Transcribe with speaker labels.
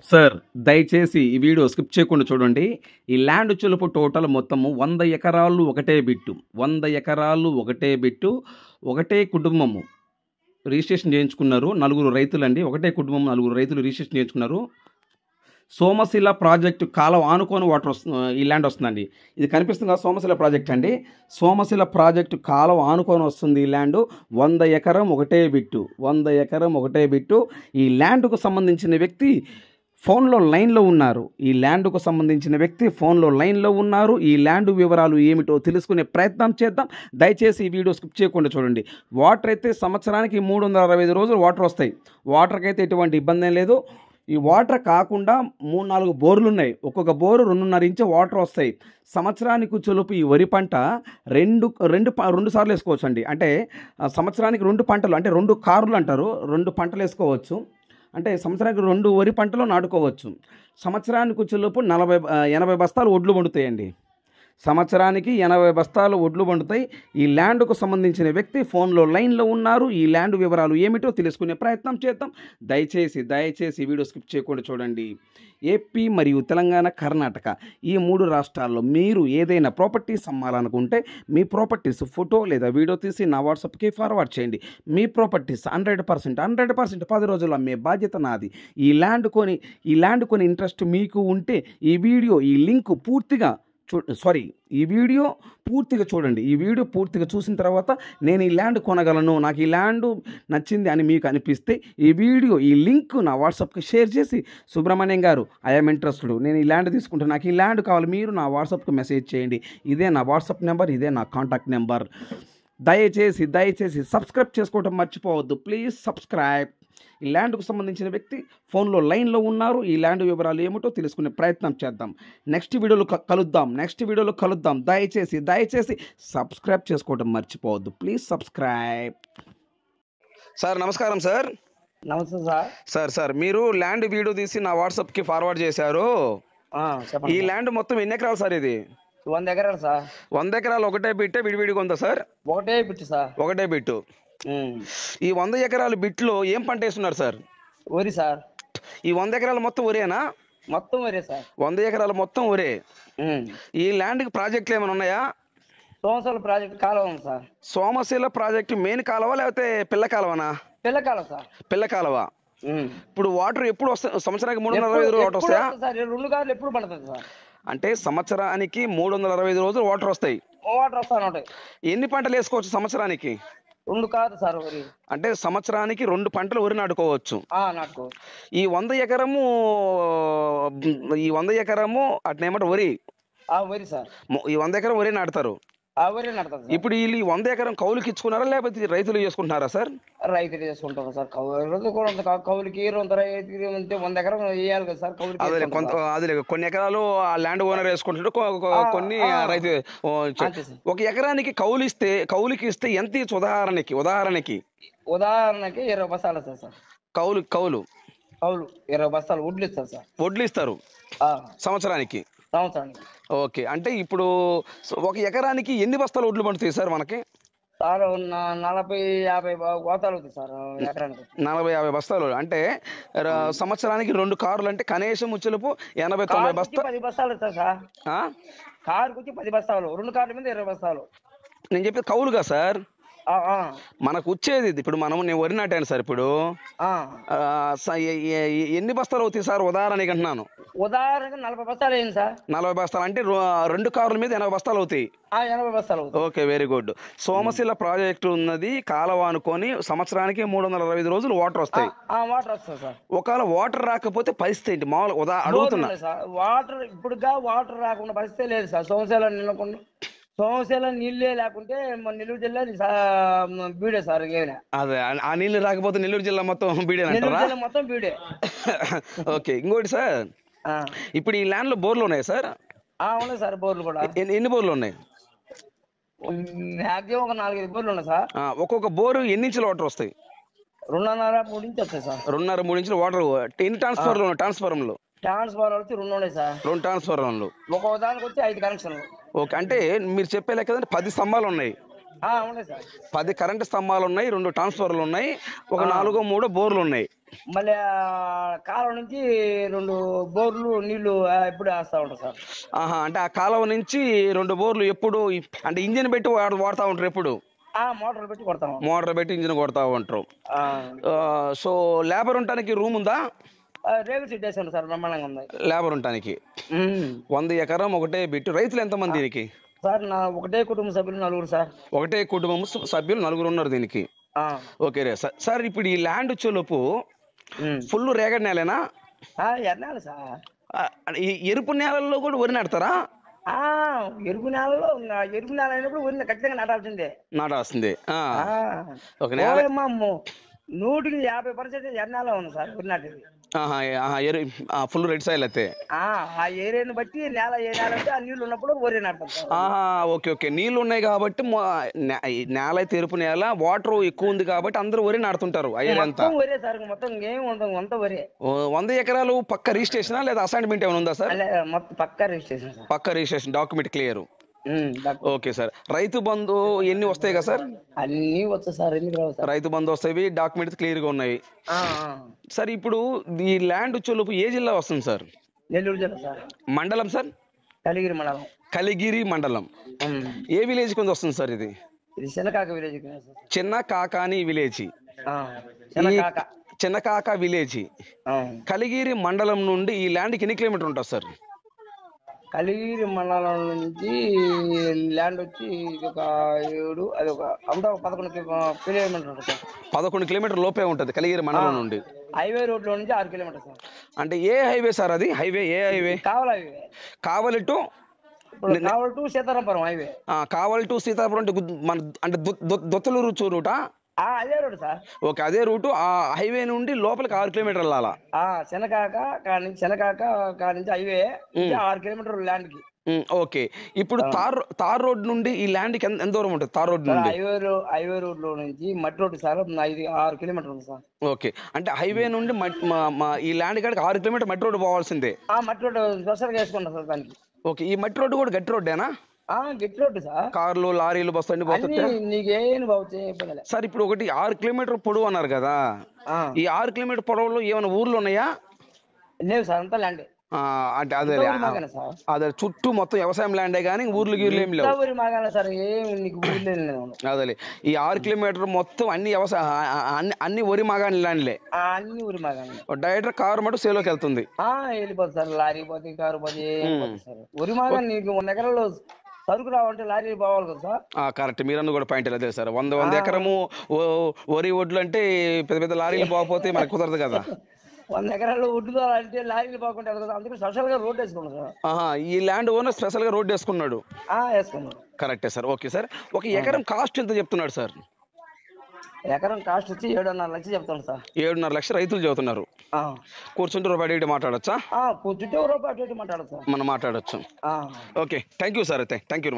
Speaker 1: Sir దయచేసి ఈ video skip చేయకుండా చూడండి. ఈ ల్యాండ్ చెలుపు టోటల్ మొత్తము 100 ఎకరాలు ఒకటే బిట్టు. 100 ఎకరాలు ఒకటే బిట్టు. ఒకటే కుటుంబము రిజిస్ట్రేషన్ చేయించుకున్నారు. నలుగురు రైతులండి. ఒకటే కుటుంబం నలుగురు రైతులు రిజిస్ట్రేషన్ చేయించుకున్నారు. సోమశిల ప్రాజెక్టు కాలం ఆనుకొని వాటర్ ఈ ల్యాండ్ వస్తుందండి. ఇది కనిపిస్తుంది కదా, సోమశిల ప్రాజెక్ట్ అండి. సోమశిల ప్రాజెక్టు కాలం ఆనుకొని వస్తుంది ఈ ల్యాండ్. 100 ఎకరం ఒకటే బిట్టు. 100 ఎకరం ఒకటే బిట్టు. ఈ ల్యాండ్కు సంబంధించిన వ్యక్తి ఫోన్లో లైన్లో ఉన్నారు. ఈ ల్యాండ్కు సంబంధించిన వ్యక్తి ఫోన్లో లైన్లో ఉన్నారు. ఈ ల్యాండ్ వివరాలు ఏమిటో తెలుసుకునే ప్రయత్నం చేద్దాం. దయచేసి ఈ వీడియో స్కిప్ చేయకుండా చూడండి. వాటర్ అయితే సంవత్సరానికి 365 రోజులు వాటర్ వస్తాయి. వాటర్కి అయితే ఎటువంటి ఇబ్బంది ఏం లేదు. ఈ వాటర్ కాకుండా 3-4 బోర్లు ఉన్నాయి. ఒక్కొక్క బోరు 2.5 ఇంచు వాటర్ వస్తాయి. సంవత్సరానికి చులుపు ఈ వరి పంట రెండు సార్లు వేసుకోవచ్చు అండి. అంటే సంవత్సరానికి 2 పంటలు, అంటే 2 కార్లు అంటారు. 2 పంటలు వేసుకోవచ్చు. అంటే సంవత్సరానికి 2 వరి పంటలు నాటుకోవచ్చు. సంవత్సరానికి చులుపు 80 బస్తాలు ఒడ్లు పండుతాయండి. సంవత్సరానికి 80 బస్తాలు ఒడ్లు పండుతాయి. ఈ ల్యాండ్కు సంబంధించిన వ్యక్తి ఫోన్లో లైన్లో ఉన్నారు. ఈ ల్యాండ్ వివరాలు ఏమిటో తెలుసుకునే ప్రయత్నం చేద్దాం. దయచేసి వీడియో స్కిప్ చేయకుండా చూడండి. ఏపీ మరియు తెలంగాణ, కర్ణాటక ఈ 3 రాష్ట్రాల్లో మీరు ఏదైనా ప్రాపర్టీస్ అమ్మాలనుకుంటే మీ ప్రాపర్టీస్ ఫోటో లేదా వీడియో తీసి నా వాట్సాప్కి ఫార్వర్డ్ చేయండి. మీ ప్రాపర్టీస్ 100% 10 రోజుల్లో అమ్మే బాధ్యత నాది. ఈ ల్యాండ్ కొని ఇంట్రెస్ట్ మీకు ఉంటే ఈ లింక్ పూర్తిగా ఈ వీడియో పూర్తిగా చూడండి. ఈ వీడియో పూర్తిగా చూసిన తర్వాత నేను ఈ ల్యాండ్ కొనగలను, నాకు ఈ ల్యాండ్ నచ్చింది అని మీకు అనిపిస్తే ఈ లింక్ నా వాట్సాప్కి షేర్ చేసి, సుబ్రహ్మణ్యం గారు ఐఎమ్ ఇంట్రెస్టెడ్, నేను ఈ ల్యాండ్ తీసుకుంటాను, నాకు ఈ ల్యాండ్ కావాలి, మీరు నా వాట్సాప్కి మెసేజ్ చేయండి. ఇదే నా వాట్సాప్ నెంబర్, ఇదే నా కాంటాక్ట్ నెంబర్. దయచేసి సబ్స్క్రైబ్ చేసుకోవడం మర్చిపోవద్దు. Please subscribe. ఈ ల్యాండ్కు సంబంధించిన వ్యక్తి ఫోన్లో లైన్లో ఉన్నారు. ఈ ల్యాండ్ వివరాలు ఏమిటో తెలుసుకునే ప్రయత్నం చేద్దాం. నెక్స్ట్ వీడియోలో కలుద్దాం. దయచేసి సబ్స్క్రైబ్ చేసుకోవడం మర్చిపోవద్దు. Please subscribe. సార్ నమస్కారం సార్.
Speaker 2: నమస్తే సార్.
Speaker 1: సార్ మీరు ల్యాండ్ వీడియో తీసి నా వాట్సాప్కి ఫార్వర్డ్ చేశారు. ఈ ల్యాండ్ మొత్తం ఎన్ని ఎకరాలు సార్? ఇది
Speaker 2: 100 ఎకరాలు సార్.
Speaker 1: 100 ఎకరాలు ఒకటే బిట్టే విడివిడిగా ఉందా సార్?
Speaker 2: ఒకటే బిట్టు సార్.
Speaker 1: ఒకటే బిట్టు. ఈ 100 ఎకరాల బిట్లో ఏం పంట వేస్తున్నారు సార్?
Speaker 2: వరి సార్.
Speaker 1: ఈ 100 ఎకరాలు మొత్తం వరేనా?
Speaker 2: మొత్తం వరే సార్.
Speaker 1: 100 ఎకరాలు మొత్తం వరే. ఈ ల్యాండ్కి ప్రాజెక్టులు ఏమైనా ఉన్నాయా?
Speaker 2: సోమశిల ప్రాజెక్ట్ కాలువ ఉంది సార్.
Speaker 1: సోమశిల ప్రాజెక్టు మెయిన్ కాలువ లేకపోతే పిల్ల కాలువనా?
Speaker 2: పిల్ల కాలువ సార్.
Speaker 1: పిల్ల కాలువ. ఇప్పుడు వాటర్ ఎప్పుడు వస్తాయి? సంవత్సరానికి 365 రోజులు వాటర్ వస్తాయా
Speaker 2: సార్? 2 కార్లు ఎప్పుడు పడుతుంది సార్?
Speaker 1: అంటే సంవత్సరానికి 365 రోజులు వాటర్ వస్తాయి.
Speaker 2: వాటర్ వస్తాయి. ఎన్ని
Speaker 1: పంటలు వేసుకోవచ్చు సంవత్సరానికి?
Speaker 2: 2 కార్లు సార్ వరి.
Speaker 1: అంటే సంవత్సరానికి 2 పంటలు వరి నాటుకోవచ్చు. ఈ 100 ఎకరము అట్నేమంటే వరి.
Speaker 2: వరి సార్.
Speaker 1: ఈ 100 ఎకరం వరి నాటుతారు. ఇప్పుడు వీళ్ళు 100 ఎకరం కౌలుకి ఇచ్చుకున్నారా లేకపోతే రైతులు చేసుకుంటున్నారా సార్?
Speaker 2: రైతులు చేసుకుంటారు సార్. కౌలుకి 100 ఎకరం వేయాలి కదా సార్.
Speaker 1: అదే కొన్ని ఎకరాలు ఆ ల్యాండ్ ఓనర్ వేసుకుంటాడు, కొన్ని రైతు. ఒక ఎకరానికి కౌలుకి ఇస్తే ఎంత ఇచ్చు? ఉదాహరణకి
Speaker 2: 20 బస్తాలు సార్.
Speaker 1: కౌలు
Speaker 2: 20 బస్తాలు వడ్లు ఇస్తారు సార్.
Speaker 1: వడ్లు ఇస్తారు సంవత్సరానికి. ఓకే. అంటే ఇప్పుడు ఒక ఎకరానికి ఎన్ని బస్తాలు వడ్లు పండుతాయి సార్ మనకి?
Speaker 2: సార్ 40-50 గోతాలు అవుతాయి సార్ ఎకరానికి.
Speaker 1: 40-50 బస్తాలు అంటే సంవత్సరానికి 2 కార్లు అంటే కనీసం ముచ్చలుపు 80-90 బస్తాలు.
Speaker 2: 10 బస్తాలు ఇస్తారు సార్. కారుకు వచ్చి 10 బస్తాలు, 2 కార్ల మీద 20 బస్తాలు.
Speaker 1: నేను చెప్పేది కౌలుగా సార్. మనకు వచ్చేది ఇప్పుడు నేను వరి నాటాను సార్. ఇప్పుడు ఎన్ని బస్తాలు అవుతాయి సార్ ఉదాహరణకి అంటున్నాను?
Speaker 2: ఉదాహరణకి 40 బస్తాలు అయింది సార్.
Speaker 1: 40 బస్తాలు అంటే 2 కార్ల మీద 80 బస్తాలు అవుతాయి.
Speaker 2: 80 బస్తాలు.
Speaker 1: Okay, very good. Somasila project ఉన్నది కాలువ అనుకొని సంవత్సరానికి 365 రోజులు వాటర్ వస్తాయి.
Speaker 2: వాటర్ వస్తాయి సార్. ఒకవేళ
Speaker 1: వాటర్ రాకపోతే పరిస్థితి ఏంటి? మామూలుగా అడుగుతున్నా
Speaker 2: సార్. వాటర్ ఇప్పుడుగా వాటర్ రాకుండా పరిస్థితి లేదు సార్. సోమశిల నీళ్ళే లేకుంటే నెల్లూరు జిల్లా బీడే సార్.
Speaker 1: అదే, ఆ నీళ్ళు రాకపోతే నెల్లూరు జిల్లా మొత్తం
Speaker 2: బీడే.
Speaker 1: ఓకే. ఇంకోటి సార్, ఇప్పుడు ఈ ల్యాండ్ లో బోర్లు ఉన్నాయా సార్?
Speaker 2: ఉన్నాయి సార్. బోర్లు కూడా
Speaker 1: ఎన్ని బోర్లు ఉన్నాయి?
Speaker 2: మ్యాక్సిమం ఒక 4-5 బోర్లు ఉన్నాయి సార్.
Speaker 1: ఒక్కొక్క బోరు ఎన్ని ఇంచుల వాటర్ వస్తాయి?
Speaker 2: 2.5-3 ఇంచులు వస్తాయి సార్.
Speaker 1: 2.5-3 ఇంచుల వాటర్. ఎన్ని ట్రాన్స్ఫార్మర్లు?
Speaker 2: వచ్చి 2 ఉన్నాయి సార్.
Speaker 1: 2 ట్రాన్స్ఫార్మర్లు.
Speaker 2: ఒక్కొక్క దానికి వచ్చి 5 కనెక్షన్లు.
Speaker 1: ఓకే. అంటే మీరు చెప్పే లెక్క 10 స్తంభాలు ఉన్నాయి. 10 కరెంటు స్తంభాలు ఉన్నాయి, 2 ట్రాన్స్ఫార్మర్లు ఉన్నాయి, ఒక 4-3 బోర్లు ఉన్నాయి.
Speaker 2: మళ్ళీ కాలం నుంచి 2 బోర్లు నీళ్లు ఎప్పుడు వేస్తా ఉంటాం సార్.
Speaker 1: ఆహా, అంటే ఆ కాలువ నుంచి 2 బోర్లు ఎప్పుడు అంటే ఇంజిన్ పెట్టి వాడుతూ ఉంటారు ఎప్పుడు?
Speaker 2: మోటార్లు పెట్టి కొడతాం.
Speaker 1: మోటార్ పెట్టి ఇంజిన్ కొడతా ఉంటారు. సో లేబర్ ఉండటానికి రూమ్ ఉందా?
Speaker 2: రేగు చెట్టు వేసాను సార్, బ్రహ్మాండంగా ఉంది
Speaker 1: లేబర్ ఉండటానికి. 100 ఎకరం ఒకటే బిట్టు. రైతులు ఎంతమంది దీనికి?
Speaker 2: సార్ నా ఒకటే కుటుంబ సభ్యులు 4 సార్.
Speaker 1: ఒకటే కుటుంబం సభ్యులు 4 ఉన్నారు దీనికి. ఓకే రే సార్. ఇప్పుడు ఈ ల్యాండ్ వచ్చేలోపు ఫుల్ రేగడి నేలేనా?
Speaker 2: ఎర్నాలి సార్.
Speaker 1: ఈ ఎరుపు నేలల్లో కూడా వరి నాటుతారా?
Speaker 2: ఎరుపు నేలలో ఎరుపు నేల అయినప్పుడు వరి ఖచ్చితంగా నాటాల్సిందే.
Speaker 1: నాటాల్సిందే. ఒక
Speaker 2: 100% ఎర్నాలో ఉంది సార్ వరి నాటేది.
Speaker 1: ఫుల్ రెడ్ సాయిల్ అయితే
Speaker 2: ఆ ఏరియాని బట్టి నేల ఏ నేల అంటే ఆ నీళ్లు ఉన్నప్పుడు వరి నాటుతాం.
Speaker 1: ఓకే. నీళ్లు ఉన్నాయి కాబట్టి నేల అయితే ఎరుపు నేల, వాటర్ ఎక్కువ ఉంది కాబట్టి అందరూ వరి నాటుతుంటారు.
Speaker 2: మొత్తం వరే సార్, మొత్తం ఏం ఉండదు, అంతా వరే.
Speaker 1: 100 ఎకరాలు పక్క రిజిస్ట్రేషన్ లేదా అసైన్మెంట్ ఏమైనా ఉందా సార్?
Speaker 2: మొత్తం పక్కా రిజిస్ట్రేషన్.
Speaker 1: పక్క registration, document clear. Okay sir. Rythu Bandhu ఎన్ని వస్తాయి కదా సార్?
Speaker 2: అన్ని వస్తాయి సార్.
Speaker 1: రైతు బంధు వస్తాయి, డాక్యుమెంట్స్ క్లియర్ గా ఉన్నాయి సార్. ఇప్పుడు ఈ ల్యాండ్ వచ్చేలోపు ఏ జిల్లా వస్తుంది సార్?
Speaker 2: నెల్లూరు జిల్లా సార్.
Speaker 1: మండలం సార్?
Speaker 2: కలిగిరి మండలం.
Speaker 1: కలిగిరి మండలం. ఏ విలేజ్ కింద వస్తుంది సార్ ఇది?
Speaker 2: Chinnakaka village.
Speaker 1: Chinnakakani village. Chinnakaka village Kaligiri మండలం నుండి ఈ ల్యాండ్కి ఎన్ని కిలోమీటర్ ఉంటుంది సార్?
Speaker 2: కలిగిరి మండలం నుంచి ల్యాండ్ వచ్చి ఒక 7 అది ఒక అంతా 11 కిలోమీటర్ ఉంటుంది సార్.
Speaker 1: 11 కిలోమీటర్ లోపే ఉంటుంది కలిగిరి మండలం నుండి.
Speaker 2: హైవే రోడ్ లో నుంచి 6 కిలోమీటర్ సార్.
Speaker 1: అంటే ఏ హైవే సార్ అది? హైవే ఏ highway?
Speaker 2: Kavali highway.
Speaker 1: Kavali to
Speaker 2: Sitarampuram highway.
Speaker 1: Kavali to Sitarampuram అంటే దొత్తలూరు రూటా?
Speaker 2: అదే రోడ్ సార్.
Speaker 1: ఓకే, అదే రూటు. ఆ హైవే నుండి లోపలికి 6 కిలోమీటర్లు వెళ్ళాలా?
Speaker 2: శనకాక నుంచి హైవే 6 కిలోమీటర్లు ల్యాండ్ కి.
Speaker 1: ఓకే. ఇప్పుడు తార్ రోడ్ నుండి ఈ ల్యాండ్ కి ఎంత దూరం ఉంటుంది? తార్ రోడ్ నుండి
Speaker 2: హైవే రోడ్ లో నుంచి మట్టి రోడ్ సార్ 6 కిలోమీటర్లు ఉంది సార్.
Speaker 1: ఓకే, అంటే హైవే నుండి ఈ ల్యాండ్ కాడికి 6 కిలోమీటర్ మట్టి రోడ్ పోవాల్సిందే.
Speaker 2: మట్టి రోడ్ స్పెషల్ గా వేసుకుంటాం సార్ దానికి.
Speaker 1: ఓకే, ఈ మట్టి రోడ్డు కూడా గట్టి రోడ్డేనా?
Speaker 2: గట్టి రోడ్డు సార్.
Speaker 1: కార్లు, లారీలు, బస్సు అన్ని
Speaker 2: పోతుంటాయి
Speaker 1: సార్. ఇప్పుడు ఒకటి 6 కిలోమీటర్ పొడవు అన్నారు కదా, ఈ 6 కిలోమీటర్ పొడవులో ఏమైనా ఊర్లు ఉన్నాయా?
Speaker 2: లేవు సార్, అంతా ల్యాండ్.
Speaker 1: అంటే అదే చుట్టూ మొత్తం వ్యవసాయం ల్యాండే కానీ ఊర్లు గీర్లు ఏం లేవు. అదే ఈ 6 కిలోమీటర్ మొత్తం అన్ని వ్యవసాయం అన్ని వరి మాగాని ల్యాండ్లే.
Speaker 2: అన్ని వరి మాగాని.
Speaker 1: డైరెక్ట్ కారు మటు సేలోకి వెళ్తుంది.
Speaker 2: వెళ్ళిపోతుంది సార్. లారీ పోతే, కారు పోతే. వరి మాగాని నీకు 100 ఎకరాలు సరుకు రావాలంటే లారీ పోవాలి కదా సార్.
Speaker 1: కరెక్ట్, మీరన్న కూడా పాయింట్ అదే సార్. 100 ఎకరము వరి ఒడ్లు అంటే పెద్ద పెద్ద లారీలు పోకపోతే మనకు కుదరదు కదా.
Speaker 2: 100 ఎకరాలు ఒడ్డు అంటే లారీలు పోకుండా కదా, అందుకే స్పెషల్ గా రోడ్ వేసుకున్నాడు సార్.
Speaker 1: ఈ ల్యాండ్ ఓనర్ స్పెషల్ గా రోడ్ వేసుకున్నాడు. కరెక్టే సార్. Okay sir. ఒక ఎకరం కాస్ట్ ఎంత చెప్తున్నాడు సార్?
Speaker 2: ఎకరం కాస్ట్ వచ్చి 7.5 లక్షలు చెప్తాను సార్.
Speaker 1: 7.5 లక్షలు రైతులు చెబుతున్నారు. కూర్చుంటే రూపాయి మాట్లాడచ్చా?
Speaker 2: కూర్చుంటే రూపాయి మాట్లాడచ్చు.
Speaker 1: మనం మాట్లాడచ్చు. Okay, thank you sir. అయితే థ్యాంక్ యూ.